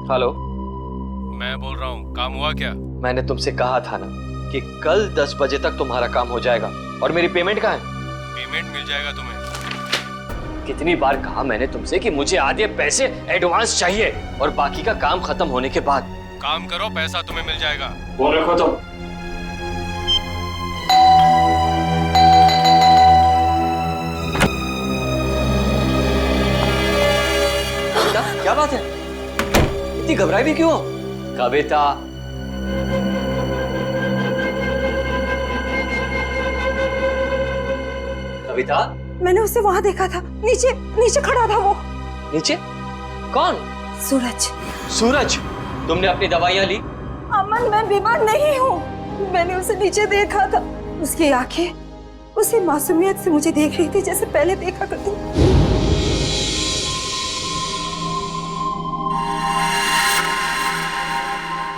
Hello, मैं बोल रहा हूँ, काम हुआ क्या? मैंने तुमसे कहा था ना कि कल 10 बजे तक तुम्हारा काम हो जाएगा। और मेरी पेमेंट कहाँ है? पेमेंट मिल जाएगा तुम्हें। कितनी बार कहा मैंने तुमसे कि मुझे आधे पैसे एडवांस चाहिए और बाकी का काम खत्म होने के बाद। काम करो, पैसा तुम्हें मिल जाएगा। वो रखो तुम। क्या बात है? इतनी घबराई भी क्यों हो? कविता, कविता, मैंने उसे वहां देखा था, नीचे नीचे खड़ा था वो। नीचे? कौन? सूरज। सूरज, तुमने अपनी दवाइयां ली? अमन, मैं बीमार नहीं हूँ। मैंने उसे नीचे देखा था। उसकी आंखें उसी मासूमियत से मुझे देख रही थी जैसे पहले देखा करती।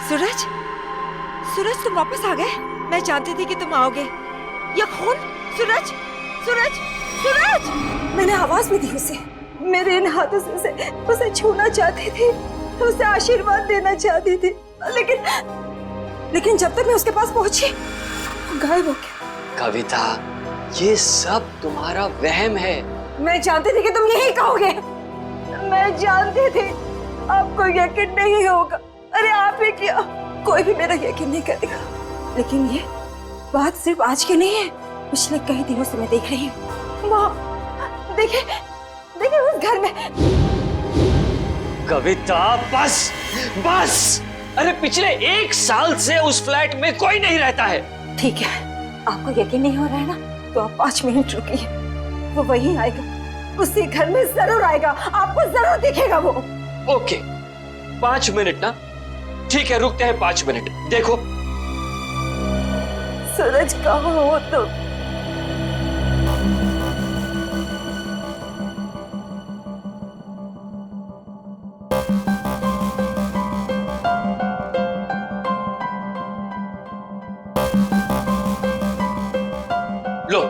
सूरज, सूरज तुम वापस आ गए। मैं जानती थी कि तुम आओगे। ये खून? सूरज, सूरज, सूरज! मैंने आवाज भी दी उसे। मेरे इन हाथों से उसे छूना चाहती थी, उसे आशीर्वाद देना चाहती थी, लेकिन जब तक मैं उसके पास पहुंची वो गायब हो गया। कविता, ये सब तुम्हारा वहम है। मैं जानती थी कि तुम यही कहोगे। मैं जानती थी आपको यकीन नहीं होगा। अरे आप ही क्या, कोई भी मेरा यकीन नहीं करेगा। लेकिन ये बात सिर्फ आज की नहीं है, पिछले कई दिनों से मैं देख रही हूँ। वहाँ देखिए, देखिए उस घर में। कविता, बस बस। अरे पिछले 1 साल से उस फ्लैट में कोई नहीं रहता है। ठीक है, आपको यकीन नहीं हो रहा है ना, तो आप 5 मिनट रुकिए। वो वहीं आएगा, उसी घर में जरूर आएगा, आपको जरूर दिखेगा वो। ओके, 5 मिनट ना? ठीक है, रुकते हैं 5 मिनट। देखो सूरज, कहाँ हो तुम? लो,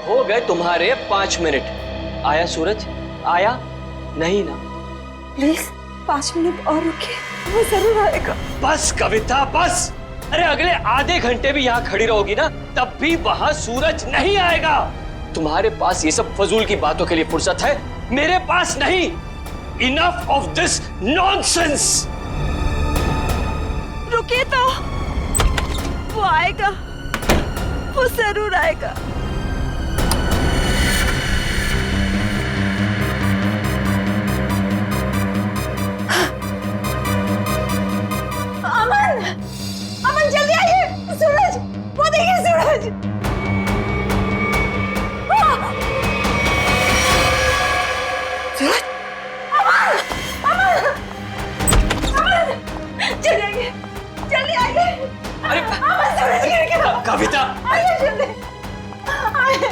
हो गए तुम्हारे 5 मिनट। आया सूरज? आया नहीं ना? प्लीज 5 मिनट और रुकिए, वो जरूर आएगा। बस कविता, बस। अरे अगले आधे घंटे भी यहाँ खड़ी रहोगी ना, तब भी वहां सूरज नहीं आएगा। तुम्हारे पास ये सब फजूल की बातों के लिए फुर्सत है, मेरे पास नहीं। Enough of this nonsense. रुकिए तो, वो आएगा, वो जरूर आएगा। अमन, अमन जल्दी आइए। सूरज, वो देखिए सूरज। सूरज, अमन, अमन, अमन, जल्दी आइए, जल्दी आइए। अरे अमन, सूरज गिर गया। कविता, आइए जल्दी, आइए।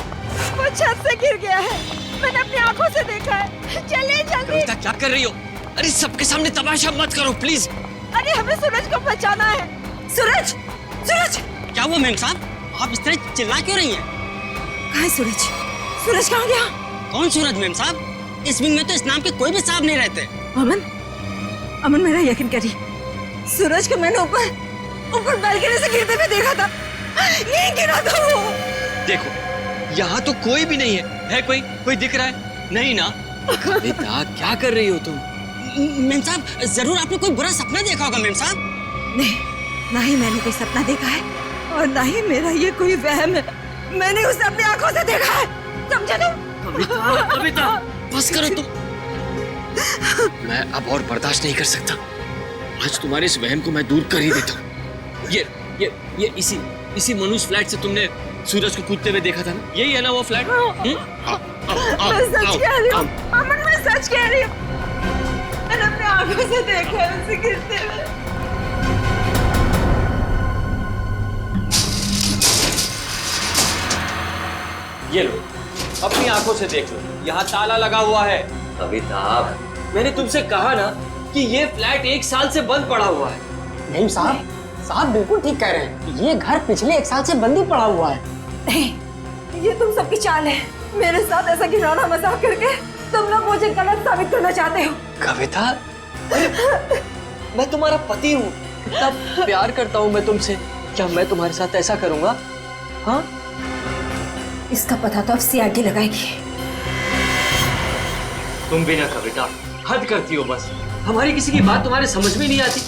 वो छत से गिर गया है, मैंने अपनी आंखों से देखा है। चलिए जल्दी। कविता क्या कर रही हो? अरे सबके सामने तमाशा मत करो प्लीज। अरे हमें सूरज को बचाना है। सूरज, सूरज! क्या हुआ मेम साहब? आप इस तरह चिल्ला क्यों रही हैं? कहाँ है सूरज? सूरज कहाँ गया? कौन सूरज मेम साहब? इस विंग में तो इस नाम के कोई भी साहब नहीं रहते। अमन, अमन मेरा यकीन करिए, सूरज को मैंने ऊपर बालकनी से गिरते हुए देखा था। यहीं गिरा था वो। देखो, यहाँ तो कोई भी नहीं है कोई दिख रहा है? नहीं ना? कविता, क्या कर रही हो तुम? मेम साहब, जरूर आपने कोई बुरा सपना देखा होगा मेम साहब। नहीं, ना ही मैंने कोई सपना देखा है और ना ही मेरा ये कोई वहम है। मैंने उसे अपनी आंखों से देखा है, समझे तुम? कविता, बस करो तुम। मैं अब और बर्दाश्त नहीं कर सकता। आज तुम्हारे इस वहम को मैं दूर कर ही देता हूँ। ये इसी मनुष्य फ्लैट से तुमने सूरज को कूदते हुए देखा था ना? यही है ना वो फ्लैट? मैं सच कह रही हूँ अमन, मैं सच कह रही हूँ। मैंने अपनी आंखों से देखा है उसे गिरते हुए। ये लो, अपनी आंखों से देख लो, यहाँ ताला लगा हुआ है। कविता, मैंने तुमसे कहा ना कि ये फ्लैट 1 साल से बंद पड़ा हुआ है। मेम साहब, साहब बिल्कुल ठीक कह रहे हैं। ये घर पिछले 1 साल से बंद ही पड़ा हुआ है। नहीं, ये तुम सबकी चाल है। मेरे साथ ऐसा घिनौना मजाक करके तुम लोग मुझे गलत साबित करना चाहते हो। कविता, मैं तुम्हारा पति हूँ, इतना प्यार करता हूँ मैं तुमसे। क्या मैं तुम्हारे साथ ऐसा करूंगा? हाँ, इसका पता तो अब सीआईडी लगाएगी। तुम भी ना कविता, हद करती हो बस। हमारी किसी की बात तुम्हारे समझ में नहीं आती।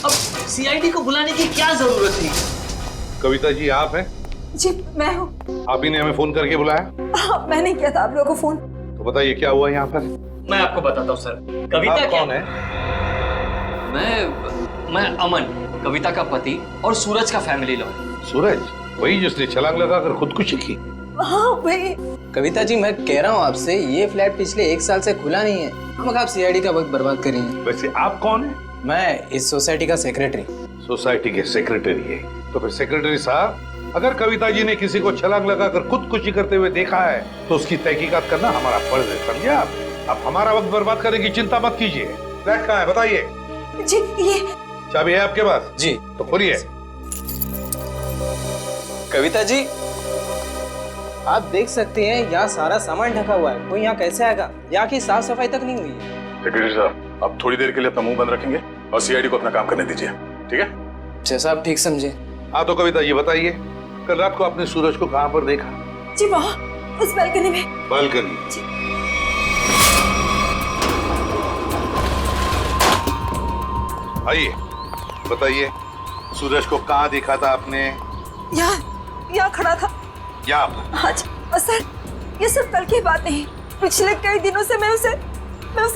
अब सीआईडी को बुलाने की क्या जरूरत थी? कविता जी आप हैं? जी मैं हूँ। आप ही ने हमें फोन करके बुलाया? हाँ, मैंने किया था आप लोगों को फोन। तो बताइए क्या हुआ यहाँ पर? मैं आपको बताता हूँ सर। कविता आप क्या कौन है? मैं अमन, कविता का पति और सूरज का फैमिली लॉयर। सूरज, वही जिसने छलांग लगाकर खुदकुशी की? हाँ वही। कविता जी मैं कह रहा हूँ आपसे, ये फ्लैट पिछले 1 साल से खुला नहीं है। हम आप सीआईडी का वक्त बर्बाद कर रही हैं। वैसे आप कौन है? मैं इस सोसाइटी का सेक्रेटरी। सोसाइटी के सेक्रेटरी है? तो फिर सेक्रेटरी साहब, अगर कविता जी ने किसी को छलांग लगाकर खुदकुशी करते हुए देखा है तो उसकी तहकीकात करना हमारा फर्ज है, समझे आप? अब हमारा वक्त बर्बाद करने की चिंता मत कीजिए। फ्लैट कहाँ है बताइए? जी ये चाबी है आपके पास? जी। तो खोलिए। कविता जी आप देख सकते हैं यहाँ सारा सामान ढका हुआ है। कोई यहाँ कैसे आएगा? यहाँ की साफ सफाई तक नहीं हुई है। सेक्रेटरी साहब, आप थोड़ी देर के लिए अपना मुंह बंद रखेंगे और सीआईडी को अपना काम करने दीजिए, ठीक है? जैसा आप ठीक समझे। हाँ तो कविता जी बताइए, कल रात को आपने सूरज को कहाँ पर देखा? जी वहाँ उस बालकनी में। बालकनी? आइए बताइए, सूरज को कहाँ देखा था आपने? यहाँ खड़ा था। यहाँ पर? हाँ जी। और सर ये सब कल की बात नहीं, पिछले कई दिनों से मैं उसे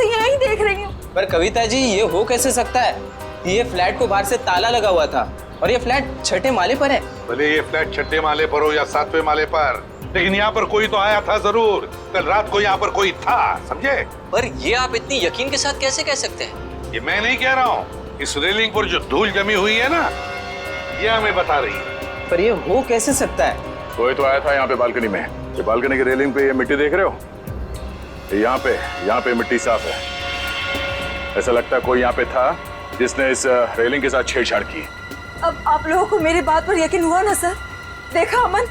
यहाँ ही देख रही हूँ। पर कविता जी ये हो कैसे सकता है? ये फ्लैट को बाहर से ताला लगा हुआ था और ये फ्लैट 6ठे माले पर है। भले ये फ्लैट 6ठे माले पर हो या 7वें माले पर, लेकिन यहाँ पर कोई तो आया था जरूर। कल रात को यहाँ पर कोई था, समझे? पर ये आप इतनी यकीन के साथ कैसे कह सकते हैं? ये मैं नहीं कह रहा हूँ, इस रेलिंग पर जो धूल जमी हुई है ना, ये हमें बता रही है। पर ये हो कैसे सकता है? कोई तो आया था यहाँ पे बालकनी में। ये बालकनी की रेलिंग पे ये मिट्टी देख रहे हो? यहाँ पे मिट्टी साफ है। ऐसा लगता है कोई यहाँ पे था जिसने इस रेलिंग के साथ छेड़छाड़ की। अब आप लोगों को मेरी बात पर यकीन हुआ ना सर? देखा अमन,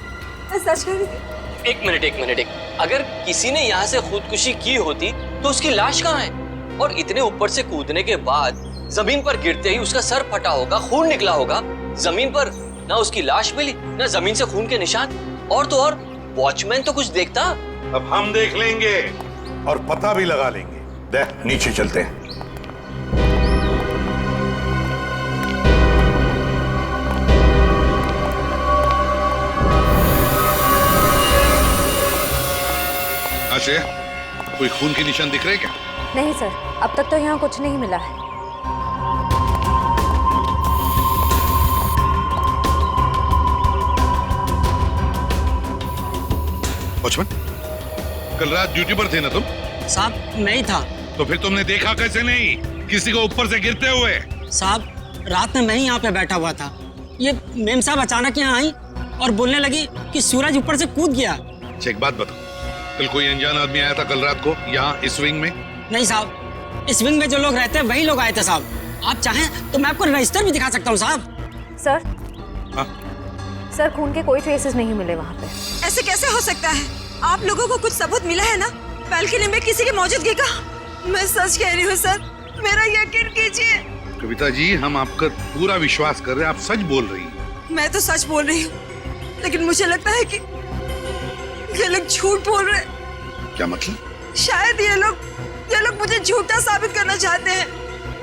मैं सच कह रही थी। एक मिनट। अगर किसी ने यहाँ से खुदकुशी की होती तो उसकी लाश कहाँ है? और इतने ऊपर से कूदने के बाद जमीन पर गिरते ही उसका सर फटा होगा, खून निकला होगा। जमीन पर ना उसकी लाश मिली, ना जमीन से खून के निशान। और तो और वॉचमैन तो कुछ देखता। अब हम देख लेंगे और पता भी लगा लेंगे। देख नीचे चलते हैं। आश्रय, कोई खून के निशान दिख रहे क्या? नहीं सर, अब तक तो यहाँ कुछ नहीं मिला है। वॉचमैन, कल रात ड्यूटी पर थे ना तुम? साहब नहीं था। तो फिर तुमने देखा कैसे नहीं किसी को ऊपर से गिरते हुए? साहब रात में मैं ही यहाँ पे बैठा हुआ था। ये मेम साहब अचानक यहाँ आई और बोलने लगी कि सूरज ऊपर से कूद गया। अच्छा एक बात बताओ, कल कोई अनजान आदमी आया था कल रात को यहाँ इस विंग में? नहीं साहब, इस विंग में जो लोग रहते हैं वही लोग आए थे साहब। आप चाहें तो मैं आपको रजिस्टर भी दिखा सकता हूँ साहब। सर हाँ? सर खून के कोई ट्रेसेस नहीं मिले वहाँ पे। ऐसे कैसे हो सकता है? आप लोगों को कुछ सबूत मिला है ना बालकनी में किसी की मौजूदगी का? मैं सच कह रही हूँ सर, मेरा यकीन कीजिए। कविता जी, हम आपका पूरा विश्वास कर रहे हैं, आप सच बोल रही हैं। मैं तो सच बोल रही हूँ, लेकिन मुझे लगता है कि ये लोग झूठ बोल रहे हैं। क्या मतलब? शायद ये लोग मुझे झूठा साबित करना चाहते हैं।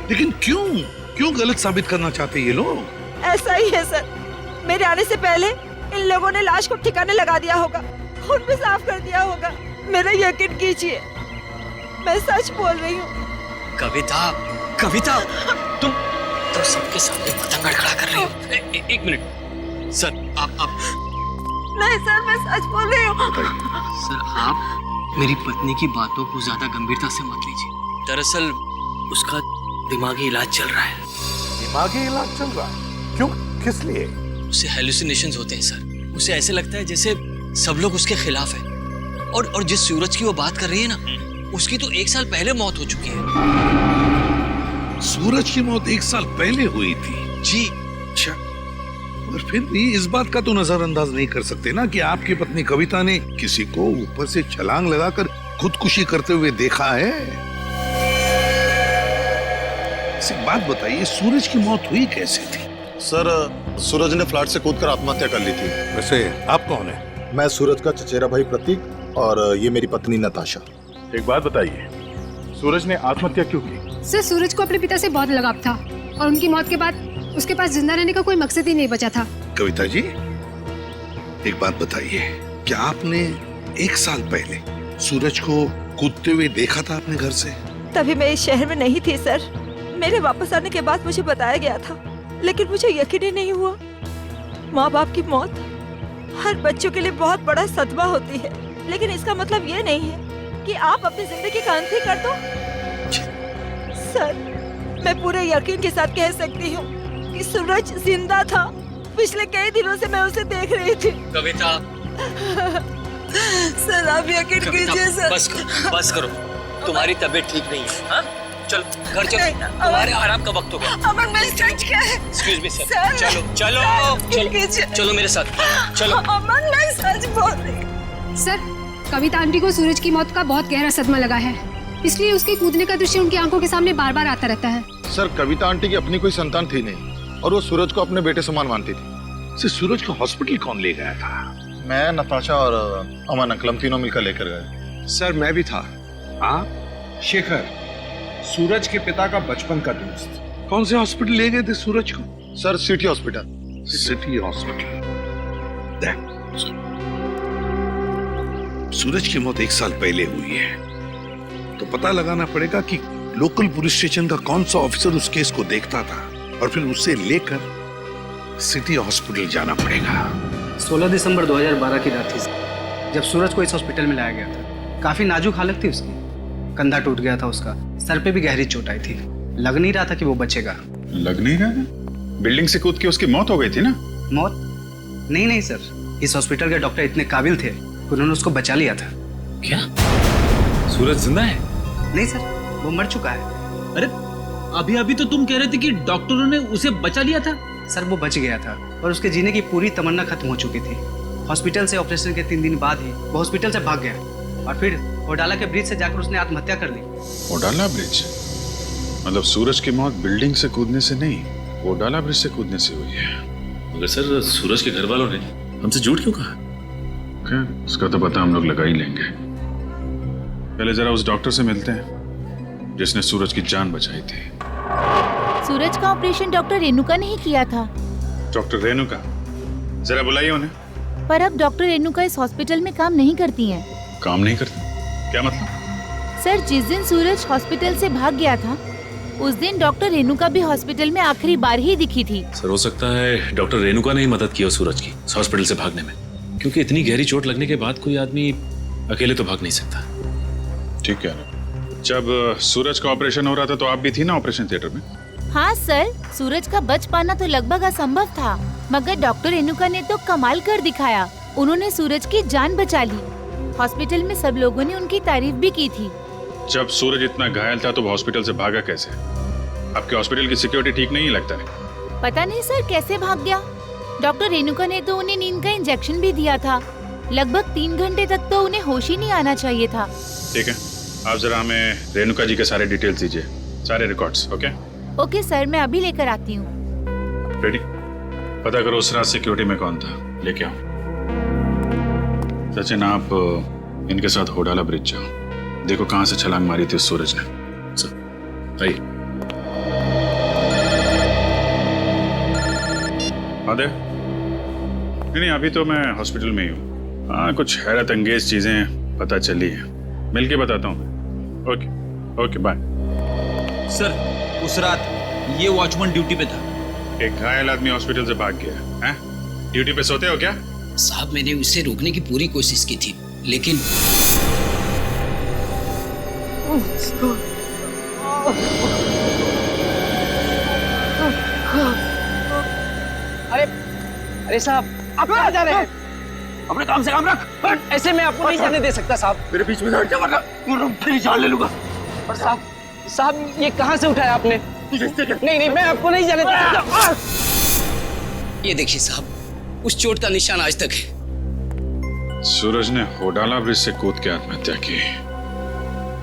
लेकिन क्यों गलत साबित करना चाहते हैं ये लोग? ऐसा ही है सर, मेरे आने से पहले इन लोगों ने लाश को ठिकाने लगा दिया होगा, खून भी साफ कर दिया होगा। मेरा यकीन कीजिए, मैं सच बोल रही हूँ। कविता, तुम सबके सामने पतंग खड़ा कर रही हो। एक मिनट सर, आप नहीं सर, मैं सच बोल रही हूँ। सर, आप मेरी पत्नी की बातों को ज्यादा गंभीरता से मत लीजिए। दरअसल उसका दिमागी इलाज चल रहा है। दिमागी इलाज चल रहा है? क्यों, किस लिए? उसे हेलुसिनेशंस होते हैं सर। उसे ऐसे लगता है जैसे सब लोग उसके खिलाफ है। और जिस सूरज की वो बात कर रही है ना, उसकी तो 1 साल पहले मौत हो चुकी है। सूरज की मौत 1 साल पहले हुई थी? जी। अच्छा, और फिर भी इस बात का तो नजरअंदाज नहीं कर सकते ना कि आपकी पत्नी कविता ने किसी को ऊपर से छलांग लगाकर खुदकुशी करते हुए देखा है। एक बात बताइए, सूरज की मौत हुई कैसे थी? सर, सूरज ने फ्लैट से कूदकर आत्महत्या कर ली थी। वैसे आप कौन है? मैं सूरज का चचेरा भाई प्रतीक और ये मेरी पत्नी नताशा। एक बात बताइए, सूरज ने आत्महत्या क्यों की? सर, सूरज को अपने पिता से बहुत लगाव था और उनकी मौत के बाद उसके पास जिंदा रहने का कोई मकसद ही नहीं बचा था। कविता जी, एक बात बताइए, क्या आपने 1 साल पहले सूरज को कूदते हुए देखा था अपने घर से? तभी मैं इस शहर में नहीं थी सर। मेरे वापस आने के बाद मुझे बताया गया था, लेकिन मुझे यकीन ही नहीं हुआ। माँ बाप की मौत हर बच्चों के लिए बहुत बड़ा सदमा होती है, लेकिन इसका मतलब ये नहीं है कि आप अपनी जिंदगी का अंत ही कर दो। सर, मैं पूरे यकीन के साथ कह सकती हूँ कि सूरज जिंदा था। पिछले कई दिनों से मैं उसे देख रही थी। कविता, सर आप यकीन कीजिए सर। बस करो, तुम्हारी तबीयत ठीक नहीं है। हाँ? चलो घर चलो, तुम्हारे आराम का वक्त हो गया। अमन, मैं सच क्या है? एक्सक्यूज मी सर, सर, चलो चलो चलो चलो मेरे साथ, चलो। अमन, मैं सच बोल रही। सर, कविता आंटी को सूरज की मौत का बहुत गहरा सदमा लगा है, इसलिए उसके कूदने का दृश्य उनकी आंखों के सामने बार बार आता रहता है। सर, कविता आंटी की अपनी कोई संतान थी नहीं और वो सूरज को अपने बेटे समान मानती थी। सूरज को हॉस्पिटल कौन ले गया था? मैं, नताशा और अमन अंकल, हम तीनों मिलकर लेकर गए। सर, मैं भी था। हाँ, शेखर, सूरज के पिता का बचपन का दोस्त। कौन से हॉस्पिटल ले गए थे सूरज को? Sir, city hospital. City hospital. Suraj की मौत 1 साल पहले हुई है, तो पता लगाना पड़ेगा कि लोकल पुलिस स्टेशन का कौन सा ऑफिसर उस केस को देखता था, और फिर उसे लेकर सिटी हॉस्पिटल जाना पड़ेगा। 16 दिसंबर 2012 की रात थी जब सूरज को इस हॉस्पिटल में लाया गया था। काफी नाजुक हालत थी उसकी, कंधा टूट गया था उसका, सर पे भी गहरी चोट आई थी। लग नहीं रहा था कि वो बचेगा। लग नहीं रहा था? बिल्डिंग से कूद के उसकी मौत हो गई थी ना? मौत? नहीं सर, इस हॉस्पिटल के डॉक्टर इतने काबिल थे, उन्होंने उसको बचा लिया था। क्या सूरज जिंदा है? नहीं सर, वो मर चुका है। अरे अभी अभी तो तुम कह रहे थे कि डॉक्टरों ने उसे बचा लिया था। सर, वो बच गया था और उसके जीने की पूरी तमन्ना खत्म हो चुकी थी। हॉस्पिटल से ऑपरेशन के 3 दिन बाद ही वो हॉस्पिटल से भाग गया और फिर ओडाला के ब्रिज से जाकर उसने आत्महत्या कर ली। ओडाला ब्रिज? मतलब सूरज की मौत बिल्डिंग से कूदने से नहीं, ओडाला ब्रिज से कूदने से हुई है। मगर सर, सूरज के घर वालों ने हमसे झूठ क्यों कहा? खैर, उसका तो पता हम लोग लगा ही लेंगे। पहले जरा उस डॉक्टर से मिलते हैं जिसने सूरज की जान बचाई थी। सूरज का ऑपरेशन डॉक्टर रेणुका ने ही किया था। डॉक्टर रेणुका? जरा बुलाइए उन्हें। पर अब डॉक्टर रेणुका इस हॉस्पिटल में काम नहीं करती हैं। काम नहीं करती? क्या मतलब? सर, जिस दिन सूरज हॉस्पिटल से भाग गया था, उस दिन डॉक्टर रेणुका भी हॉस्पिटल में आखिरी बार ही दिखी थी। सर, हो सकता है डॉक्टर रेणुका ने ही मदद की हो सूरज की हॉस्पिटल से भागने में, क्योंकि इतनी गहरी चोट लगने के बाद कोई आदमी अकेले तो भाग नहीं सकता। ठीक है। जब सूरज का ऑपरेशन हो रहा था तो आप भी थी ना ऑपरेशन थिएटर में? हाँ सर, सूरज का बच पाना तो लगभग असंभव था, मगर डॉक्टर रेणुका ने तो कमाल कर दिखाया। उन्होंने सूरज की जान बचा ली। हॉस्पिटल में सब लोगों ने उनकी तारीफ भी की थी। जब सूरज इतना घायल था तो वो हॉस्पिटल से भागा कैसे? आपके हॉस्पिटल की सिक्योरिटी ठीक नहीं लगता है? पता नहीं सर कैसे भाग गया। डॉक्टर रेणुका ने तो उन्हें नींद का इंजेक्शन भी दिया था। लगभग 3 घंटे तक तो उन्हें होश ही नहीं आना चाहिए था। ठीक है, आप जरा हमें रेणुका जी के सारे डिटेल्स दीजिए, सारे रिकॉर्ड्स। ओके सर, मैं अभी लेकर आती हूँ। रेडी? पता करो उस रात सिक्योरिटी में कौन था, लेके आओ। सचिन, आप इनके साथ होडाला ब्रिज जाओ, देखो कहाँ से छलांग मारी थी उस सूरज ने। आइए। आदे? नहीं, अभी तो मैं हॉस्पिटल में ही हूँ। हाँ, कुछ हैरत अंगेज चीजें पता चली है, मिलके बताता हूँ। Okay bye. सर, उस रात ये वॉचमैन ड्यूटी पे था। एक घायल आदमी हॉस्पिटल से भाग गया है? ड्यूटी पे सोते हो क्या? साहब, मैंने उसे रोकने की पूरी कोशिश की थी, लेकिन अरे साहब, आप कहाँ जा रहे हैं? अपने काम से काम रख। ऐसे मैं आपको नहीं जाने दे सकता साहब। मेरे बीच में वरना तेरी जान ले लूंगा। पर साहब ये कहाँ से उठाया आपने? नहीं, मैं आपको नहीं जाने दे सकता। ये देखिए साहब, उस चोट का निशान आज तक है। सूरज ने होडाला ब्रिज से कूद के आत्महत्या की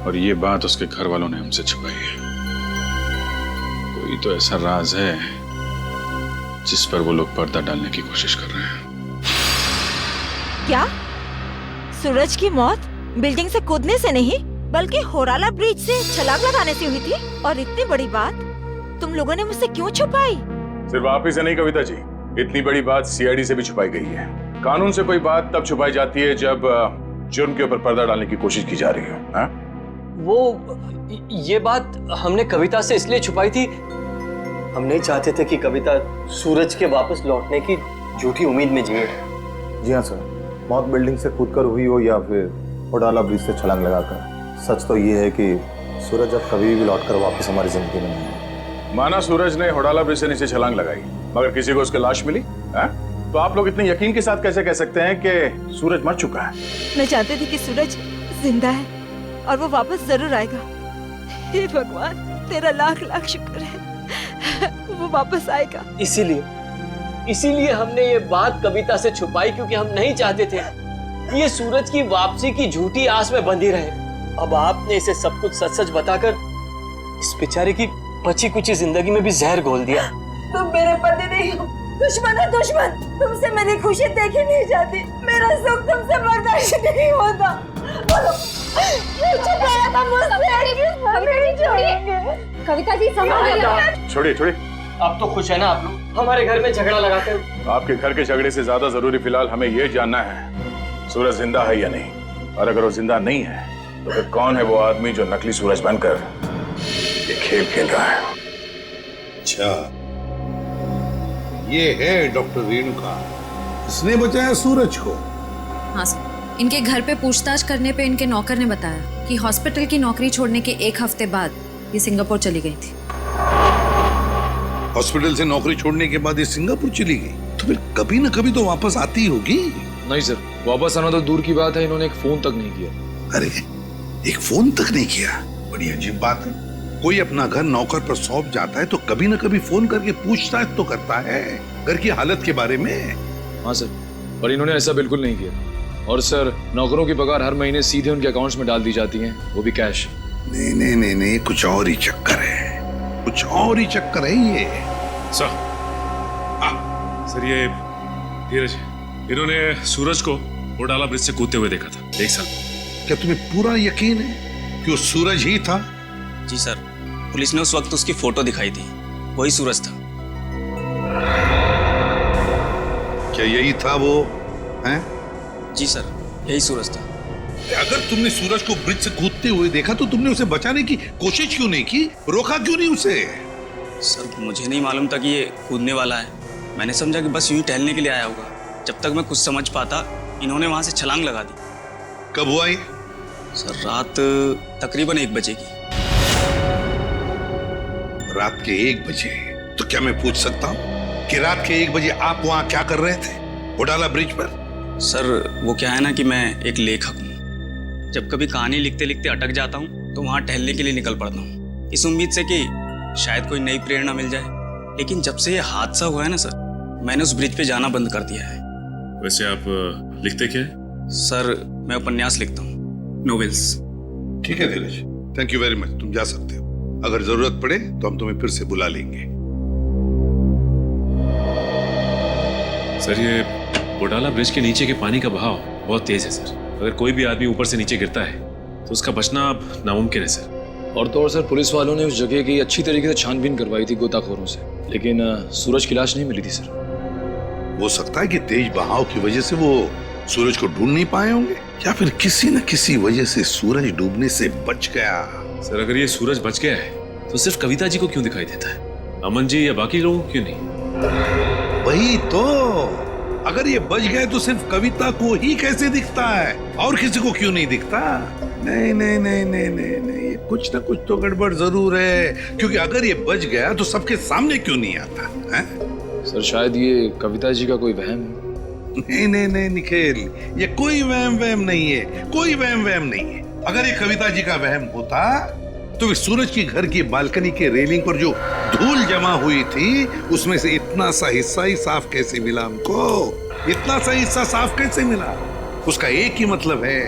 और ये बात उसके घर वालों ने हमसे छुपाई है। तो ऐसा राज है जिस पर वो लोग पर्दा डालने की कोशिश कर रहे हैं। क्या सूरज की मौत बिल्डिंग से कूदने से नहीं बल्कि होराला ब्रिज से छलांग लगाने से हुई थी? और इतनी बड़ी बात तुम लोगों ने मुझसे क्यों छुपाई? सिर्फ आप ही से नहीं कविता जी, इतनी बड़ी बात सीआईडी से भी छुपाई गई है। कानून से कोई बात तब छुपाई जाती है जब जुर्म के ऊपर पर्दा डालने की कोशिश की जा रही हो। हाँ? वो ये बात हमने कविता से इसलिए छुपाई थी, हम नहीं चाहते थे कि कविता सूरज के वापस लौटने की झूठी उम्मीद में जिए। जी हाँ सर, मौत बिल्डिंग से कूदकर हुई हो या फिर ओडाला ब्रिज से छलांग लगाकर, सच तो ये है कि सूरज अब कभी भी लौटकर वापस हमारी जिंदगी में नहीं है। माना सूरज ने होडाला ब्रिज से नीचे छलांग लगाई, मगर किसी को उसकी लाश मिली? तो आप लोग इतने यकीन के साथ कैसे कह सकते हैं कि सूरज मर चुका है? मैं जानती थी कि सूरज जिंदा है और वो वापस जरूर आएगा। हे भगवान, तेरा लाख लाख शुक्र है, वो वापस आएगा। इसीलिए हमने ये बात कविता से छुपाई, क्योंकि हम नहीं चाहते थे कि ये सूरज की वापसी की झूठी आस में बंधी रहे। अब आपने इसे सब कुछ सच सच बताकर इस बेचारे की बची कुची जिंदगी में भी जहर घोल दिया। तुम मेरे पति नहीं हो, दुश्मन है दुश्मन। तुमसे मेरी खुशी देखी नहीं जाती, मेरा सुख तुमसे बर्दाश्त नहीं होता। बोलो, क्यों छुपाया था मुझसे? कविता जी संभालिए। छोड़िए। अब तो खुश है ना आप लोग हमारे घर में झगड़ा लगाकर? आपके घर के झगड़े से ज्यादा जरूरी फिलहाल हमें यह जानना है सूरज जिंदा है या नहीं। और अगर वो जिंदा नहीं है तो फिर कौन है वो आदमी जो नकली सूरज बनकर ये खेल खेल रहा है? अच्छा, ये है डॉक्टर रेणुका, इसने बचाया सूरज को। हाँ सर, इनके घर पे पूछताछ करने पे इनके नौकर ने बताया कि हॉस्पिटल की नौकरी छोड़ने के 1 हफ्ते बाद ये सिंगापुर चली गई थी। हॉस्पिटल से नौकरी छोड़ने के बाद ये सिंगापुर चली गई, तो फिर कभी न कभी तो वापस आती होगी। नहीं सर, वापस आना तो दूर की बात है, इन्होंने एक फोन तक नहीं किया। अरे, एक फोन तक नहीं किया? बड़ी अजीब बात है। कोई अपना घर नौकर पर सौंप जाता है तो कभी न कभी फोन करके पूछताछ तो करता है घर की हालत के बारे में। हाँ सर, पर इन्होंने ऐसा बिल्कुल नहीं किया। और सर, नौकरों की पगार हर महीने सीधे उनके अकाउंट्स में डाल दी जाती है, वो भी कैश। नहीं, कुछ और ही चक्कर है, कुछ और ही चक्कर है ये। सर ये धीरज, इन्होंने सूरज को ओडाला ब्रिज से कूदते हुए देखा था 1 साल। क्या तुम्हें पूरा यकीन है कि वो सूरज ही था? जी सर, पुलिस ने उस वक्त उसकी फोटो दिखाई थी, वही सूरज था। क्या यही था वो? हैं? जी सर, यही सूरज था। अगर तुमने सूरज को ब्रिज से कूदते हुए देखा तो तुमने उसे बचाने की कोशिश क्यों नहीं की? रोका क्यों नहीं उसे? सर, मुझे नहीं मालूम था कि ये कूदने वाला है। मैंने समझा कि बस यूं ही टहलने के लिए आया होगा। जब तक मैं कुछ समझ पाता, इन्होंने वहां से छलांग लगा दी। कब हुआ ये? सर, रात तकरीबन 1 बजे की। रात के 1 बजे? तो क्या मैं पूछ सकता हूँ कि रात के 1 बजे आप वहां क्या कर रहे थे ओडाला ब्रिज पर? सर, वो क्या है ना कि मैं एक लेखक हूँ। जब कभी कहानी लिखते लिखते अटक जाता हूँ तो वहाँ टहलने के लिए निकल पड़ता हूँ, इस उम्मीद से कि शायद कोई नई प्रेरणा मिल जाए। लेकिन जब से ये हादसा हुआ है ना सर, मैंने उस ब्रिज पे जाना बंद कर दिया है। वैसे आप लिखते क्या है? सर, मैं उपन्यास लिखता हूँ, नोवेल्स। ठीक है धीरज, थैंक यू वेरी मच, तुम जा सकते हो। अगर जरूरत पड़े तो हम तुम्हें फिर से बुला लेंगे। सर, ये ओडाला ब्रिज के नीचे के पानी का बहाव बहुत तेज है सर। अगर कोई भी आदमी ऊपर से नीचे गिरता है तो उसका बचना अब नामुमकिन है सर। और तो और सर, पुलिस वालों ने उस जगह की अच्छी तरीके से छानबीन करवाई थी गोताखोरों से, लेकिन सूरज की लाश नहीं मिली थी सर। हो सकता है कि तेज बहाव की वजह से वो सूरज को ढूंढ नहीं पाए होंगे, या फिर किसी न किसी वजह से सूरज डूबने से बच गया। सर, अगर ये सूरज बच गया है तो सिर्फ कविता जी को क्यों दिखाई देता है? अमन जी या बाकी लोगों को क्यों नहीं? वही तो, अगर ये बच गए तो सिर्फ कविता को ही कैसे दिखता है और किसी को क्यों नहीं दिखता? नहीं, कुछ ना कुछ तो गड़बड़ जरूर है, क्योंकि अगर ये बच गया तो सबके सामने क्यों नहीं आता है? सर, शायद ये कविता जी का कोई वहम है। नहीं निखिल, ये कोई वहम नहीं है, कोई वहम नहीं है। अगर ये कविता जी का वहम होता तो सूरज की घर की बालकनी के रेलिंग पर जो धूल जमा हुई थी उसमें से इतना सा हिस्सा ही साफ कैसे मिला हमको? इतना सा हिस्सा साफ कैसे मिला? उसका एक ही मतलब है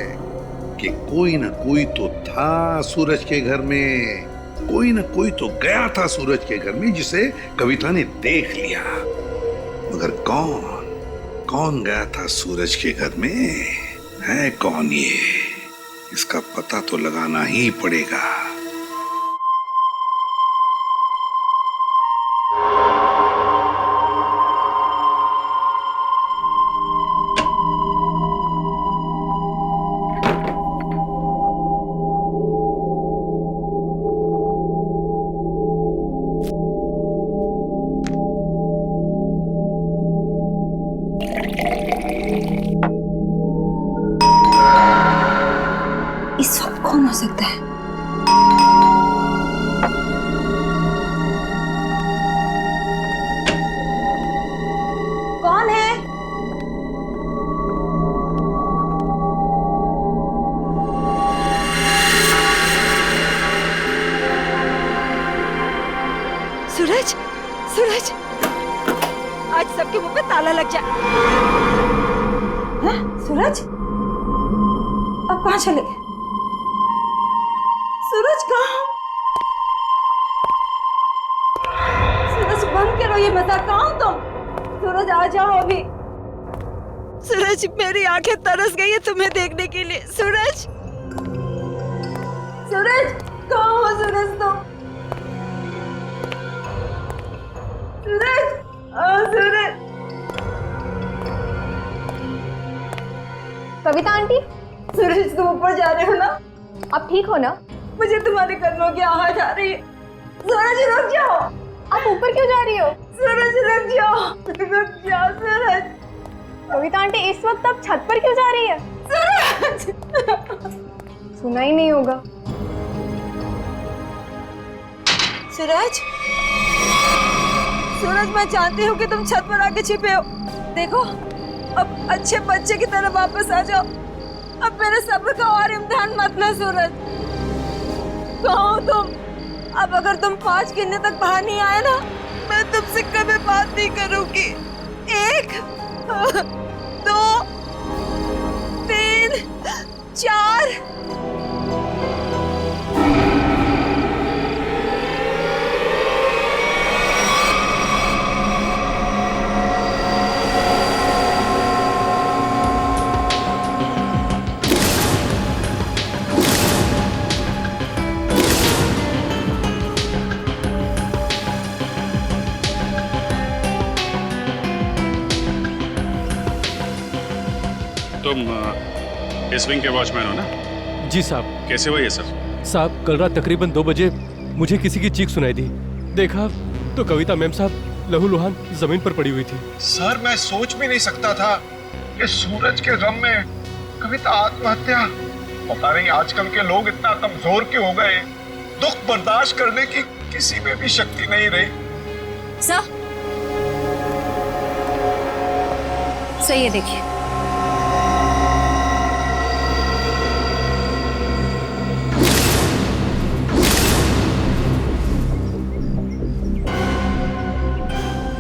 कि कोई ना कोई तो था सूरज के घर में, कोई ना कोई तो गया था सूरज के घर में जिसे कविता ने देख लिया, मगर कौन गया था सूरज के घर में? है कौन ये? इसका पता तो लगाना ही पड़ेगा। इस वक्त कौन हो सकता है? कौन है? सूरज, सूरज, आज सबके मुंह पे ताला लग जाए। हाँ? सूरज, अब कहाँ चले गए? सूरज कहाँ? सूरज बंद करो ये मजाक, कहाँ हो तुम? सूरज आ जाओ अभी। सूरज, मेरी आंखें तरस गई है तुम्हें देखने के लिए। सूरज, सूरज कहाँ हो सूरज तुम? सूरज, सूरज। कविता आंटी, सूरज तुम ऊपर जा रहे हो ना? आप ठीक हो ना? मुझे तुम्हारे कदमों की आवाज आ रही है। सूरज रुक जाओ। आप ऊपर क्यों जा रही हो? सूरज रुक जाओ, रुक जाओ सूरज। कविता आंटी, इस वक्त आप छत पर क्यों जा रही है? सूरज, सुना ही नहीं होगा। सूरज, सूरज मैं जानती हूँ कि तुम छत पर आके छिपे हो। देखो, अब अच्छे बच्चे की तरह वापस आ जाओ। अब मेरे सब्र का और इम्तिहान मत लो सूरज। कहाँ हो तुम? अब अगर तुम 5 गिनने तक बाहर नहीं आए ना, मैं तुमसे कभी बात नहीं करूंगी। 1, 2, 3, 4। तुम इस विंग के वॉचमैन हो ना? जी साहब। कैसे हुआ ये सब? साहब, कल रात तकरीबन 2 बजे मुझे किसी की चीख सुनाई दी। देखा तो कविता मैम साहब लहूलुहान जमीन पर पड़ी हुई थी। सर, मैं सोच भी नहीं सकता था कि सूरज के गम में कविता आत्महत्या। पता नहीं आजकल के लोग इतना कमजोर क्यों हो गए। दुख बर्दाश्त करने की किसी में भी शक्ति नहीं रही। सही है, देखिए।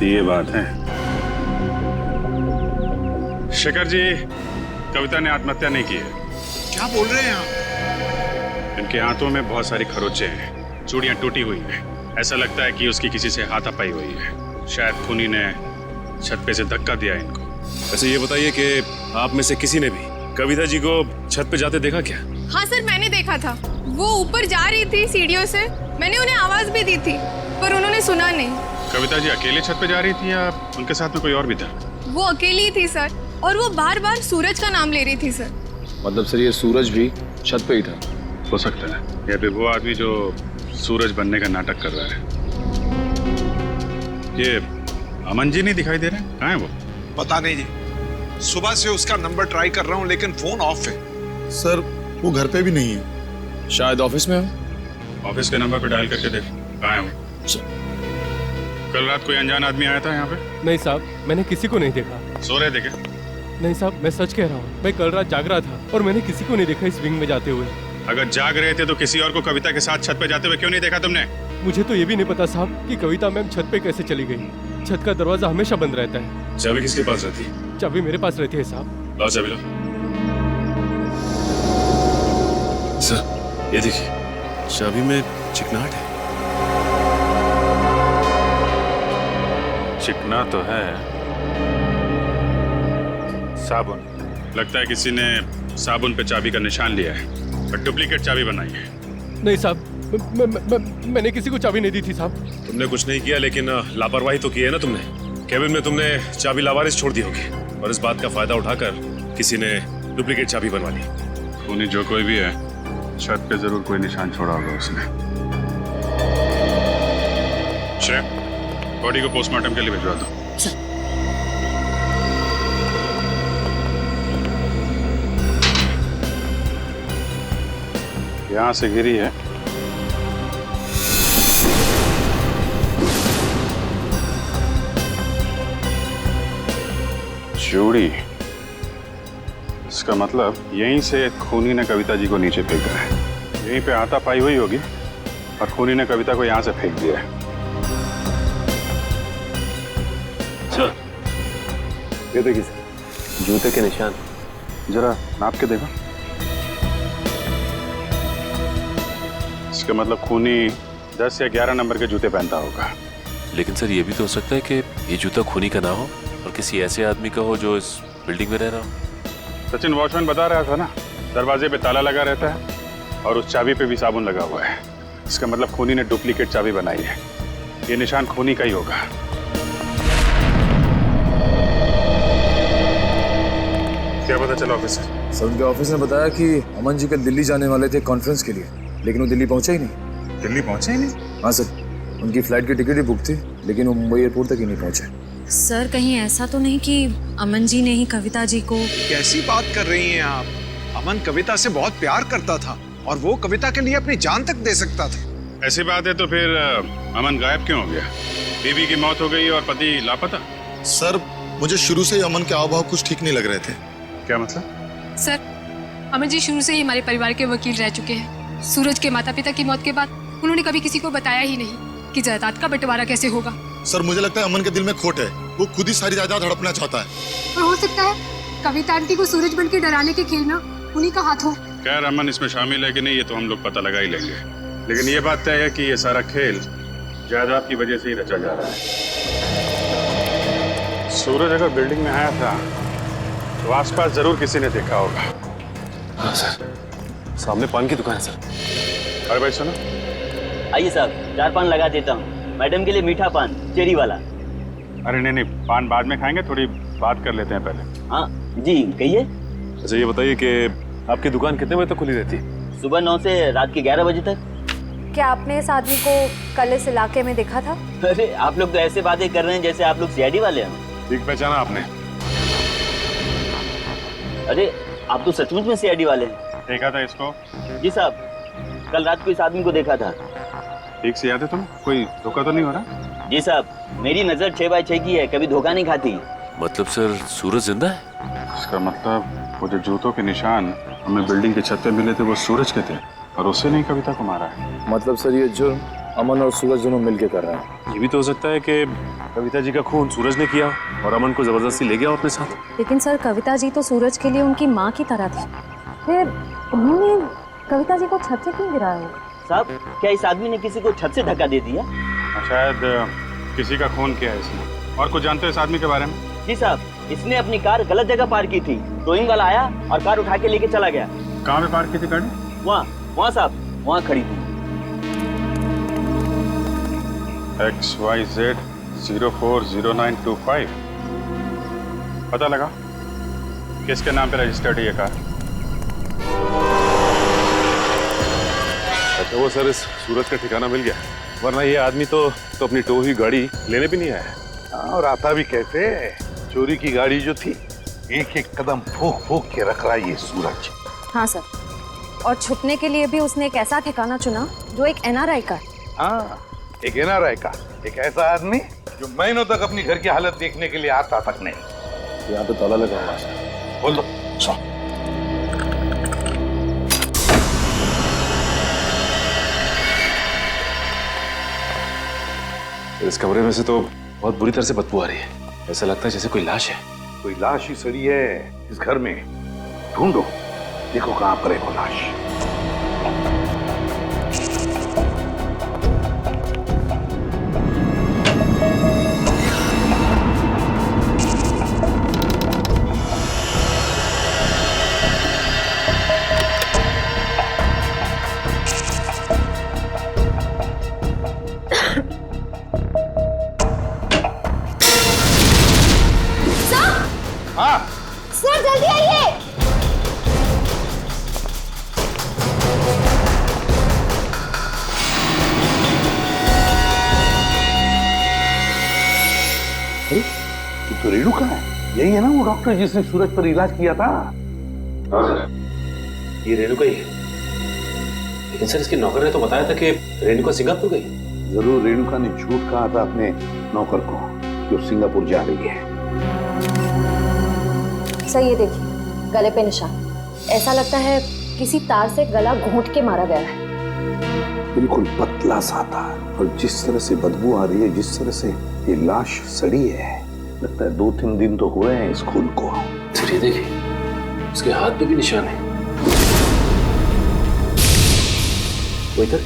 ये बात है। शेखर जी, कविता ने आत्महत्या नहीं की है। क्या बोल रहे हैं आप? इनके हाथों में बहुत सारी खरोंचे हैं, चूड़ियां टूटी हुई हैं। ऐसा लगता है कि उसकी किसी से हाथापाई हुई है। शायद खूनी ने छत पे से धक्का दिया इनको। ऐसे ये बताइए कि आप में से किसी ने भी कविता जी को छत पे जाते देखा क्या? हाँ सर, मैंने देखा था। वो ऊपर जा रही थी सीढ़ियों से। मैंने उन्हें आवाज भी दी थी, पर उन्होंने सुना नहीं। कविता जी अकेले छत पे जा रही थी या उनके साथ में कोई और भी था? वो अकेली थी सर, और वो बार बार सूरज का नाम ले रही थी सर। मतलब सर, ये सूरज भी छत पे ही था? हो सकता है, या फिर वो आदमी जो सूरज बनने का नाटक कर रहा है। ये अमन जी नहीं दिखाई दे रहे? कहाँ है वो? पता नहीं जी, सुबह से उसका नंबर ट्राई कर रहा हूँ लेकिन फोन ऑफ है। सर, वो घर पे भी नहीं है। शायद ऑफिस में हो। ऑफिस के नंबर पे डायल करके देख, कहाँ है वो? कल रात कोई अनजान आदमी आया था यहाँ पे? नहीं साहब, मैंने किसी को नहीं देखा। सो रहे थे क्या? नहीं साहब, मैं सच कह रहा हूँ। मैं कल रात जाग रहा था और मैंने किसी को नहीं देखा इस विंग में जाते हुए। अगर जाग रहे थे तो किसी और को कविता के साथ छत पे जाते हुए क्यों नहीं देखा तुमने? मुझे तो ये भी नहीं पता साहब कि कविता मैम छत पे कैसे चली गई। छत का दरवाजा हमेशा बंद रहता है। चाबी किसके पास रहती है? चाबी मेरे पास रहती है साहब। लाओ चाबी लो। सर, ये देखिए, चाबी में चिकनाहट है। चिकना तो है। साबुन, लगता है किसी ने साबुन पे चाबी का निशान लिया है और डुप्लीकेट चाबी बनाई है। नहीं साहब, मैंने किसी को चाबी नहीं दी थी साहब। तुमने कुछ नहीं किया, लेकिन लापरवाही तो की है ना तुमने। केबिन में तुमने चाबी लावारिस छोड़ दी होगी और इस बात का फायदा उठाकर किसी ने डुप्लीकेट चाबी बनवा ली। खूनी जो कोई भी है, छत पे जरूर कोई निशान छोड़ा होगा उसने। बॉडी को पोस्टमार्टम के लिए भिजवा दो। यहां से गिरी है। चूड़ी, इसका मतलब यहीं से खूनी ने कविता जी को नीचे फेंका है। यहीं पे हाथापाई हुई होगी और खूनी ने कविता को यहां से फेंक दिया है। ये देखिए जूते के निशान, जरा नाप के देखो। इसका मतलब खूनी 10 या 11 नंबर के जूते पहनता होगा। लेकिन सर ये भी तो हो सकता है कि ये जूता खूनी का ना हो और किसी ऐसे आदमी का हो जो इस बिल्डिंग में रह रहा हो। सचिन वॉचमैन बता रहा था ना, दरवाजे पे ताला लगा रहता है और उस चाबी पे भी साबुन लगा हुआ है। इसका मतलब खूनी ने डुप्लीकेट चाबी बनाई है। ये निशान खूनी का ही होगा। क्या पता चला ऑफिसर? सर उनके ऑफिस ने बताया कि अमन जी कल दिल्ली जाने वाले थे कॉन्फ्रेंस के लिए, लेकिन वो दिल्ली पहुंचे ही नहीं। दिल्ली पहुंचे ही नहीं? हाँ सर, उनकी फ्लाइट की टिकट ही बुक थी, लेकिन वो मुंबई एयरपोर्ट तक ही नहीं पहुंचे। सर कहीं ऐसा तो नहीं कि अमन जी ने ही कविता जी को? कैसी बात कर रही हैं आप? अमन कविता से बहुत प्यार करता था और वो कविता के लिए अपनी जान तक दे सकता था। ऐसी बात है तो फिर अमन गायब क्यों हो गया? बीवी की मौत हो गई और पति लापता? सर मुझे शुरू से ही अमन के हाव-भाव कुछ ठीक नहीं लग रहे थे। क्या मतलब? सर, अमन जी शुरू से ही हमारे परिवार के वकील रह चुके हैं। सूरज के माता पिता की मौत के बाद उन्होंने कभी किसी को बताया ही नहीं कि जायदाद का बंटवारा कैसे होगा। सर मुझे लगता है अमन के दिल में खोट है, वो खुद ही सारी जायदाद हड़पना चाहता है। और हो सकता है कविता आंटी को सूरज बन के डराने के खेल में उन्हीं का हाथ हो। खैर अमन इसमें शामिल है कि नहीं ये तो हम लोग पता लगा ही लेंगे, लेकिन ये बात तय है कि ये सारा खेल जायदाद की वजह से ही रचा जा रहा है। सूरज अगर बिल्डिंग में आया था तो आसपास जरूर किसी ने देखा होगा। हाँ सर, सामने पान की दुकान है सर। अरे भाई सुनो। आइए साहब, 4 पान लगा देता हूँ। मैडम के लिए मीठा पान, चेरी वाला। अरे नहीं, पान बाद में खाएंगे, थोड़ी बात कर लेते हैं पहले। हाँ जी, कहिए। अच्छा ये बताइए कि आपकी दुकान कितने बजे तक खुली रहती है? सुबह 9 से रात के 11 बजे तक। क्या आपने इस आदमी को कल इस इलाके में देखा था? अरे आप लोग तो ऐसे बातें कर रहे हैं जैसे आप लोग सीआईडी वाले हैं। ठीक पहचाना आपने? अरे आप तो सचमुच में सीआईडी वाले हैं। देखा था इसको? जी साहब, कल रात को इस आदमी को देखा था। ठीक से याद है तुम? कोई धोखा तो नहीं हो रहा? जी साहब, मेरी नजर 6x6 की है, कभी धोखा नहीं खाती। मतलब सर सूरज जिंदा है? इसका मतलब वो जो जूतों के निशान हमें बिल्डिंग की छत पे मिले थे वो सूरज के थे और उससे नहीं कविता को मारा है। मतलब सर ये जुर्म अमन और सूरज दोनों मिलके कर रहे हैं। ये भी तो हो सकता है कि कविता जी का खून सूरज ने किया और अमन को जबरदस्ती ले गया अपने साथ। लेकिन सर कविता जी तो सूरज के लिए उनकी माँ की तरह थी, फिर उन्होंने कविता जी को छत से क्यों गिराया? साहब, क्या इस आदमी ने किसी को छत से धक्का दे दिया? शायद किसी का खून किया है इसने। और कुछ जानते हो इस आदमी के बारे में? जी साहब, इसने अपनी कार गलत जगह पार्क की थी। टोइंग वाला आया और कार उठा के लेके चला गया। कहाँ पे पार्क की थी गाड़ी? वहाँ साहब, वहाँ खड़ी थी। XYZ 040925। पता लगा किसके नाम पे रजिस्टर्ड है ये कार? अच्छा वो सर इस सूरज का ठिकाना मिल गया, वरना ये आदमी तो अपनी टो हुई गाड़ी लेने भी नहीं आया। और आता भी कैसे? चोरी की गाड़ी जो थी, एक एक कदम फूक फूक के रख रहा है ये सूरज। हाँ सर, और छुपने के लिए भी उसने एक ऐसा ठिकाना चुना जो एक एनआरआई का। हाँ, एक एनआरआई का, एक ऐसा आदमी जो महीनों तक अपनी घर की हालत देखने के लिए आता तक नहीं। यहाँ तो ताला लगा हुआ है। बोल दो। इस कमरे में से तो बहुत बुरी तरह से बदबू आ रही है। ऐसा लगता है जैसे कोई लाश है। कोई लाश ही सड़ी है इस घर में। ढूंढो, देखो कहाँ पर है वो लाश। सर जल्दी आइए। तो रेणुका है, यही है ना वो डॉक्टर जिसने सूरज पर इलाज किया था? हाँ सर, ये रेणुका ही है। लेकिन सर इसके नौकर ने तो बताया था कि रेणुका सिंगापुर गई। जरूर रेणुका ने झूठ कहा था अपने नौकर को कि वो सिंगापुर जा रही है। सर ये देखिए, गले पे निशान। ऐसा लगता है किसी तार से गला घोंट के मारा गया है। बिल्कुल पतला सा था, और जिस तरह से बदबू आ रही है, जिस तरह से ये लाश सड़ी है, लगता है 2-3 दिन तो हुए हैं इस खून को। सर ये देखिए, उसके हाथ पे भी निशान है। वो इधर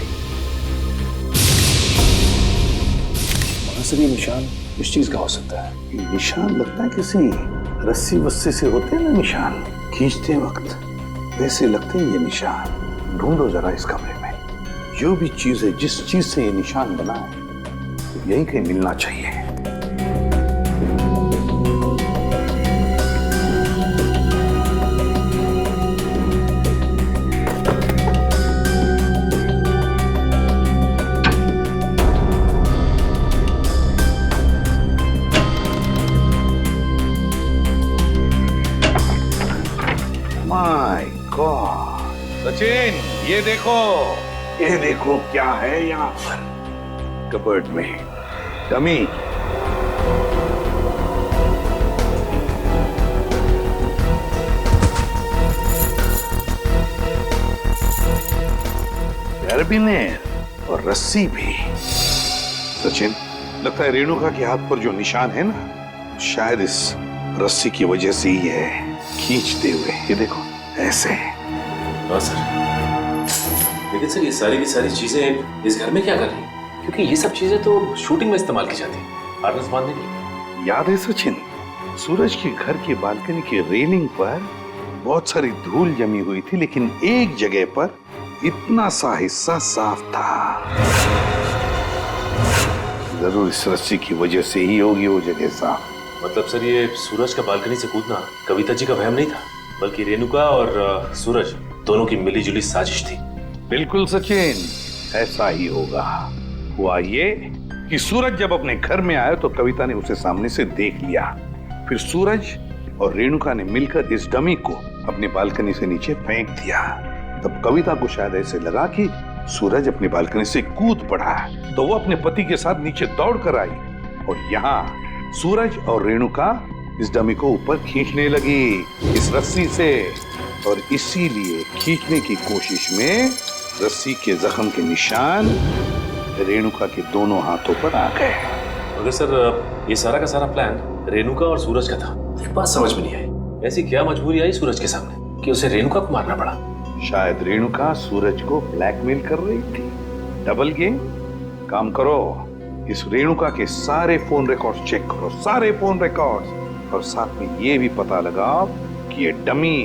सर ये निशान इस चीज का हो सकता है। ये निशान लगता है किसी रस्सी वस्सी से होते हैं ना निशान, खींचते वक्त वैसे लगते हैं ये निशान। ढूंढो जरा इस कमरे में, जो भी चीज है, जिस चीज से ये निशान बना है, तो यही कहीं मिलना चाहिए। माय गॉड, सचिन ये देखो क्या है यहाँ पर कबर्ड में। डमी। कैरबिनेर और रस्सी भी। सचिन, लगता है रेणुका के हाथ पर जो निशान है ना, शायद इस रस्सी की वजह से ही है, खींचते हुए। ये देखो ऐसे। हाँ सर, लेकिन सर ये सारी की सारी चीजें इस घर में क्या कर रही हैं? क्योंकि ये सब चीजें तो शूटिंग में इस्तेमाल की जाती है, हार्नेस बांधने की। याद है सचिन, सूरज के घर के बालकनी की रेलिंग पर बहुत सारी धूल जमी हुई थी, लेकिन एक जगह पर इतना सा हिस्सा साफ था। जरूर इस रस्सी की वजह से ही होगी वो जगह साफ। मतलब सर ये सूरज का बालकनी से कूदना कविता जी का वहम नहीं था, बल्कि रेणुका और सूरज दोनों की मिलीजुली साजिश थी। बिल्कुल सचिन, ऐसा ही होगा। हुआ ये कि सूरज जब अपने घर में आया तो कविता ने उसे सामने से देख लिया। फिर सूरज और रेणुका ने मिलकर इस डमी को अपनी बालकनी से नीचे फेंक दिया। तब कविता को शायद ऐसे लगा कि सूरज अपनी बालकनी से कूद पड़ा, तो वो अपने पति के साथ नीचे दौड़ कर आई, और यहाँ सूरज और रेणुका इस डमी को ऊपर खींचने लगी इस रस्सी से, और इसीलिए खींचने की कोशिश में रस्सी के जख्म के निशान रेणुका के दोनों हाथों पर आ गए। मगर सर ये सारा का सारा प्लान रेणुका और सूरज का था। एक बात समझ में नहीं आई, ऐसी क्या मजबूरी आई सूरज के सामने कि उसे रेणुका को मारना पड़ा? शायद रेणुका सूरज को ब्लैकमेल कर रही थी। Double game. काम करो, इस रेणुका के सारे फोन रिकॉर्ड्स चेक करो, सारे फोन रिकॉर्ड्स, और साथ में ये भी पता लगाओ कि ये डमी,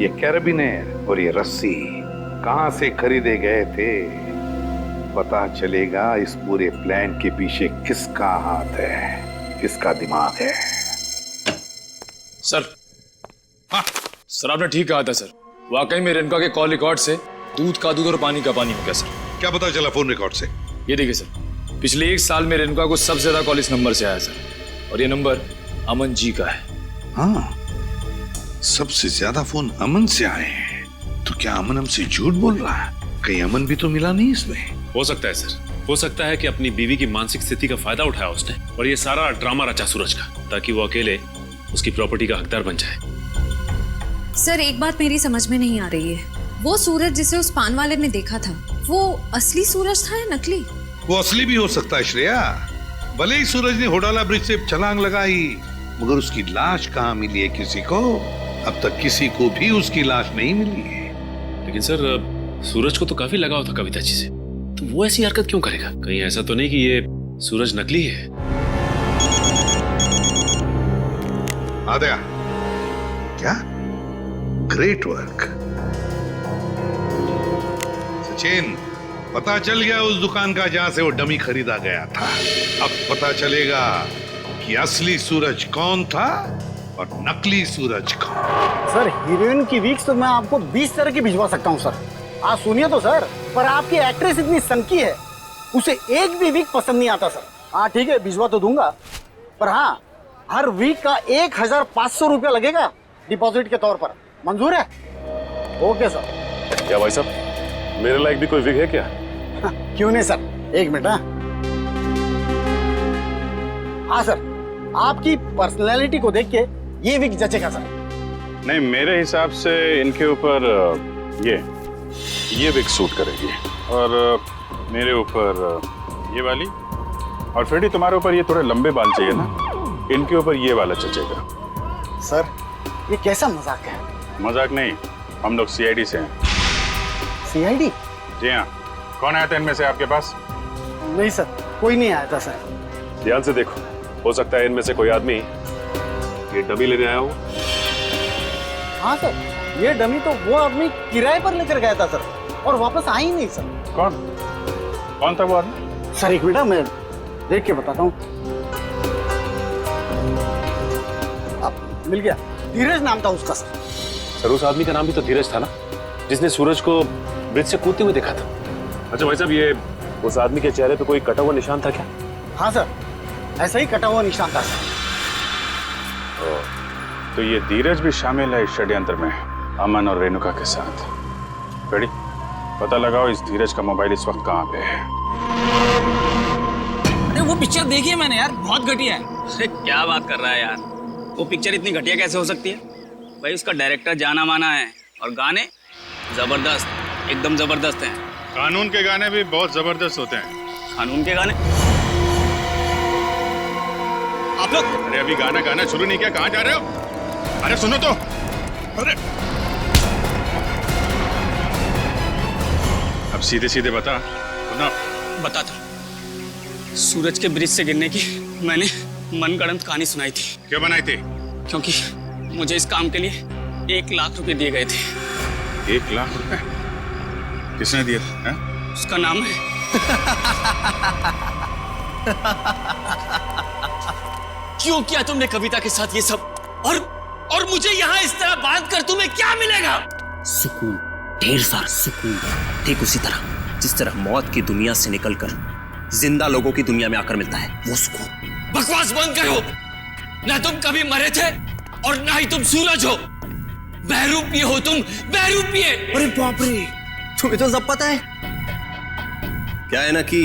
ये कैरबिनेर और ये रस्सी कहां से खरीदे गए थे। पता चलेगा इस पूरे प्लान के पीछे किसका हाथ है, किसका दिमाग है। सर, हाँ सर आपने ठीक कहा था सर, वाकई में रेणुका के कॉल रिकॉर्ड से दूध का दूध और पानी का पानी हो गया सर। क्या पता चला फोन रिकॉर्ड से? ये देखिए सर, पिछले 1 साल में रेणुका को सबसे ज्यादा कॉल इस नंबर से आया सर, और ये नंबर अमन जी का है। हाँ, सबसे ज्यादा फोन अमन से आए हैं, तो क्या अमन हमसे झूठ बोल रहा है? कहीं अमन भी तो मिला नहीं इसमें? हो सकता है सर, हो सकता है कि अपनी बीवी की मानसिक स्थिति का फायदा उठाया उसने और ये सारा ड्रामा रचा सूरज का, ताकि वो अकेले उसकी प्रॉपर्टी का हकदार बन जाए। सर एक बात मेरी समझ में नहीं आ रही है, वो सूरज जिसे उस पान वाले ने देखा था, वो असली सूरज था या नकली? वो असली भी हो सकता है श्रेया। भले ही सूरज ने होडाला ब्रिज से छलांग लगाई, मगर उसकी लाश कहाँ मिली है किसी को? अब तक किसी को भी उसकी लाश नहीं मिली है। लेकिन सर सूरज को तो काफी लगाव था कविता जी से, तो वो ऐसी हरकत क्यों करेगा? कहीं ऐसा तो नहीं कि ये सूरज नकली है? आद्या, क्या? Great work Sachin. पता चल गया उस दुकान का जहां से वो डमी खरीदा गया था। अब पता चलेगा कि असली सूरज कौन था और नकली सूरज का। सर हीरोइन की वीक्स तो मैं आपको 20 तरह की भिजवा सकता हूँ सर। आप सुनिए तो सर, पर आपकी एक्ट्रेस इतनी सनकी है, उसे एक भी वीक पसंद नहीं आता सर। हाँ ठीक है, भिजवा तो दूंगा, पर हाँ हर वीक का 1500 रुपया लगेगा डिपॉजिट के तौर पर। मंजूर है? Okay sir. क्या भाई साहब, मेरे लायक भी कोई विग है क्या? क्यों नहीं सर, एक मिनट। हाँ सर, आपकी पर्सनैलिटी को देख के ये विग जचेगा सर। नहीं, मेरे हिसाब से इनके ऊपर ये विग सूट करेगी, और मेरे ऊपर ये वाली, और फ्रेडी तुम्हारे ऊपर ये थोड़े लंबे बाल चाहिए ना, इनके ऊपर ये वाला जचेगा। सर ये कैसा मजाक है? मजाक नहीं, हम लोग सीआईडी से हैं। सीआईडी? जी हाँ। कौन आया था इनमें से आपके पास? नहीं सर, कोई नहीं आया था सर। ध्यान से देखो, हो सकता है इनमें से कोई आदमी ये डमी लेने आया हो। हाँ सर, ये डमी तो वो आदमी किराए पर लेकर गया था सर, और वापस आ ही नहीं सर। कौन था वो आदमी? सर एक मिनट, मैं देख के बताता हूँ। अब मिल गया, धीरज नाम था उसका सर। सर उस आदमी का नाम भी तो धीरज था ना, जिसने सूरज को ब्रिज से कूदते हुए देखा था। अच्छा भाई साहब, ये उस आदमी के चेहरे पे कोई कटा हुआ निशान था क्या? हाँ सर, ऐसा ही कटा हुआ निशान था सर। तो ये धीरज भी शामिल है इस षड्यंत्र में, अमन और रेणुका के साथ। फ्रेडी, पता लगाओ इस धीरज का मोबाइल इस वक्त कहाँ पे है। अरे वो पिक्चर देखी है मैंने यार, बहुत घटिया है। अरे क्या बात कर रहा है यार, वो पिक्चर इतनी घटिया कैसे हो सकती है? भाई उसका डायरेक्टर जाना माना है, और गाने जबरदस्त, एकदम जबरदस्त हैं। कानून के गाने भी बहुत जबरदस्त होते हैं। कानून के गाने? आप लोग, अरे अभी गाना गाना शुरू नहीं किया, कहाँ जा रहे हो? अरे सुनो तो। अरे अब सीधे सीधे बता ना। बताता। सूरज के ब्रिज से गिरने की मैंने मनगढ़ंत कहानी सुनाई थी। क्यों बनाई थी? क्योंकि मुझे इस काम के लिए 1 लाख रुपए दिए गए थे। 1 लाख रुपए? किसने दिए थे? उसका नाम है क्यों किया तुमने कविता के साथ ये सब? और मुझे यहाँ इस तरह बांध कर तुम्हें क्या मिलेगा? सुकून, ढेर सारा सुकून। ठीक उसी तरह जिस तरह मौत की दुनिया से निकलकर जिंदा लोगों की दुनिया में आकर मिलता है, वो सुकून। बकवास बंद करो। ना तुम कभी मरे थे और ना ही तुम सूरज हो। बहरूपिये हो तुम, बहरूपिये। अरे बाप रे, तुम्हें तो सब पता है। क्या है ना कि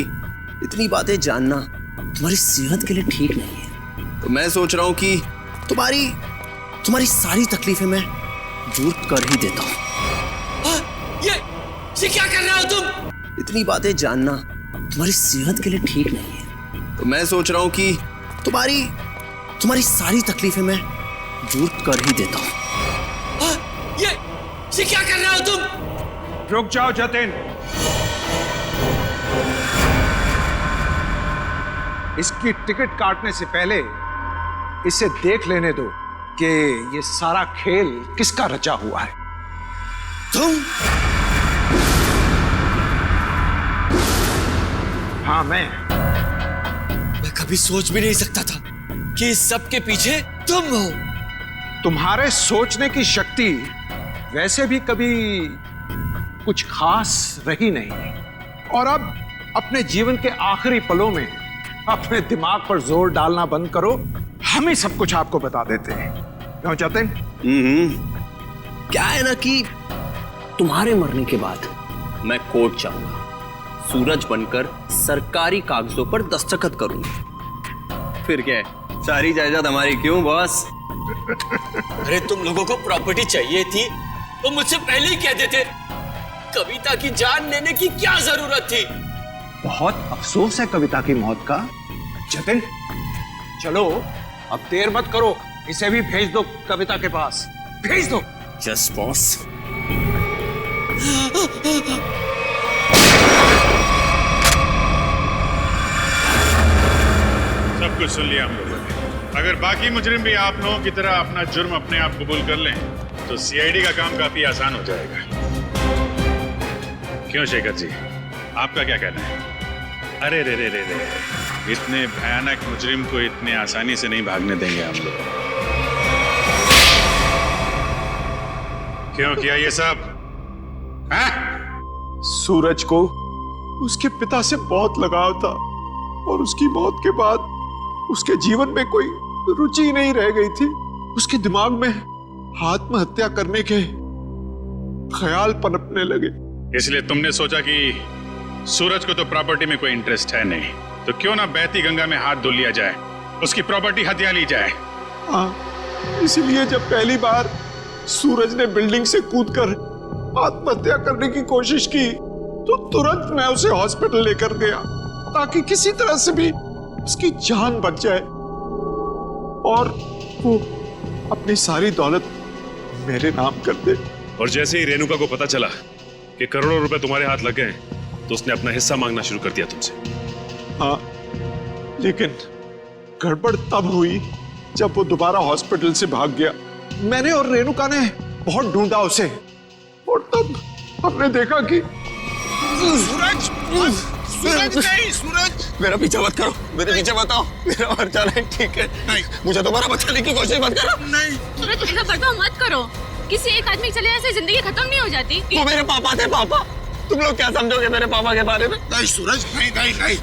इतनी बातें जानना तुम्हारी सेहत के लिए ठीक नहीं है, तो मैं सोच रहा हूं कि तुम्हारी सारी तकलीफें मैं दूर कर ही देता हूं। ये क्या कर रहे हो तुम? इतनी बातें जानना तुम्हारी सेहत के लिए ठीक नहीं है, तो मैं सोच रहा हूं कि तुम्हारी सारी तकलीफें मैं दूर कर ही देता हूं। ये क्या कर रहे हो तुम? रुक जाओ जतिन, इसकी टिकट काटने से पहले इसे देख लेने दो कि ये सारा खेल किसका रचा हुआ है। तुम? हाँ मैं कभी सोच भी नहीं सकता था कि इस सब के पीछे तुम हो। तुम्हारे सोचने की शक्ति वैसे भी कभी कुछ खास रही नहीं, और अब अपने जीवन के आखिरी पलों में अपने दिमाग पर जोर डालना बंद करो, हम ही सब कुछ आपको बता देते हैं। क्यों जतिन? क्या है ना कि तुम्हारे मरने के बाद मैं कोर्ट जाऊंगा, सूरज बनकर सरकारी कागजों पर दस्तखत करूंगा। फिर क्या है, सारी जायदाद हमारी। क्यों बॉस? अरे तुम लोगों को प्रॉपर्टी चाहिए थी तो मुझसे पहले ही कह देते। कविता की जान लेने की क्या जरूरत थी? बहुत अफसोस है कविता की मौत का। जतिन चलो, अब देर मत करो, इसे भी भेज दो कविता के पास, भेज दो। Yes boss. सब कुछ सुन लिया हम लोगों ने। अगर बाकी मुजरिम भी आप लोगों की तरह अपना जुर्म अपने आप कबूल कर लें तो सीआईडी का काम काफी आसान हो जाएगा। क्यों शेखर जी, आपका क्या कहना है? अरे रे रे रे रे, इतने भयानक मुजरिम को इतने आसानी से नहीं भागने देंगे हम लोग। क्यों किया ये सब? सूरज को उसके पिता से बहुत लगाव था और उसकी मौत के बाद उसके जीवन में कोई रुचि नहीं रह गई थी। उसके दिमाग में आत्महत्या करने के ख्याल पनपने लगे। इसलिए तुमने सोचा कि सूरज को तो प्रॉपर्टी में कोई इंटरेस्ट है नहीं, तो क्यों ना बहती गंगा में हाथ धुल लिया जाए, उसकी प्रॉपर्टी हथिया ली जाए। हाँ, इसीलिए जब पहली बार सूरज ने बिल्डिंग से कूदकर आत्महत्या करने की कोशिश की तो तुरंत मैं उसे हॉस्पिटल लेकर गया ताकि किसी तरह से भी उसकी जान बच जाए और वो अपनी सारी दौलत मेरे नाम कर दे। और जैसे ही रेणुका को पता चला कि करोड़ों रुपए तुम्हारे हाथ लग गए तो उसने अपना हिस्सा मांगना शुरू कर दिया तुमसे। हाँ, लेकिन गड़बड़ तब हुई जब वो दोबारा हॉस्पिटल से भाग गया। मैंने और रेणुका ने बहुत ढूंढा उसे और तब हमने देखा कि सूरज, सूरज नहीं, सूरज मेरा पीछा मत करो, मेरे पीछे मत आओ, मेरा मर जाना है, ठीक है? नहीं, मुझे दोबारा बचाने की कोशिश मत करो। नहीं सूरज, ऐसा बर्ताव मत करो। किसी एक आदमी चले जाने से जिंदगी खत्म नहीं हो जाती। वो मेरे पापा थे। पापा, तुम लोग क्या समझोगे मेरे पापा के बारे में? नहीं सूरज, नहीं नहीं नहीं,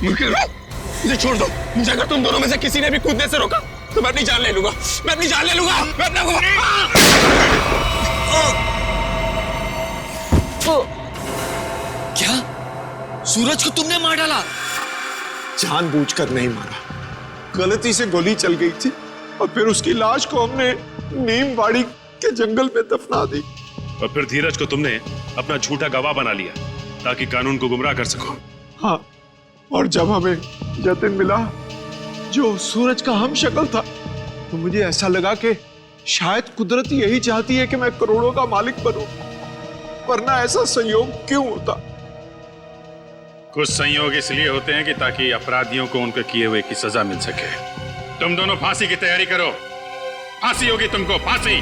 मुझे छोड़ दो। मुझे अगर तुम दोनों में से किसी ने भी कूदने से रोका तो मैं अपनी जान ले लूंगा, मैं अपनी जान ले लूंगा, मैं अपना क्या सूरज को तुमने मार डाला? जानबूझकर नहीं मारा, गलती से गोली चल गई थी और फिर उसकी लाश को हमने नीमवाड़ी के जंगल में दफना दी। और फिर धीरज को तुमने अपना झूठा गवाह बना लिया ताकि कानून को गुमराह कर सको। हाँ, और जब हमें जतिन मिला जो सूरज का हम शक्ल था तो मुझे ऐसा लगा कि शायद कुदरत यही चाहती है कि मैं करोड़ों का मालिक बनूं, वरना ऐसा संयोग क्यों होता? कुछ संयोग इसलिए होते हैं कि ताकि अपराधियों को उनके किए हुए की सजा मिल सके। तुम दोनों फांसी की तैयारी करो, फांसी होगी तुमको, फांसी।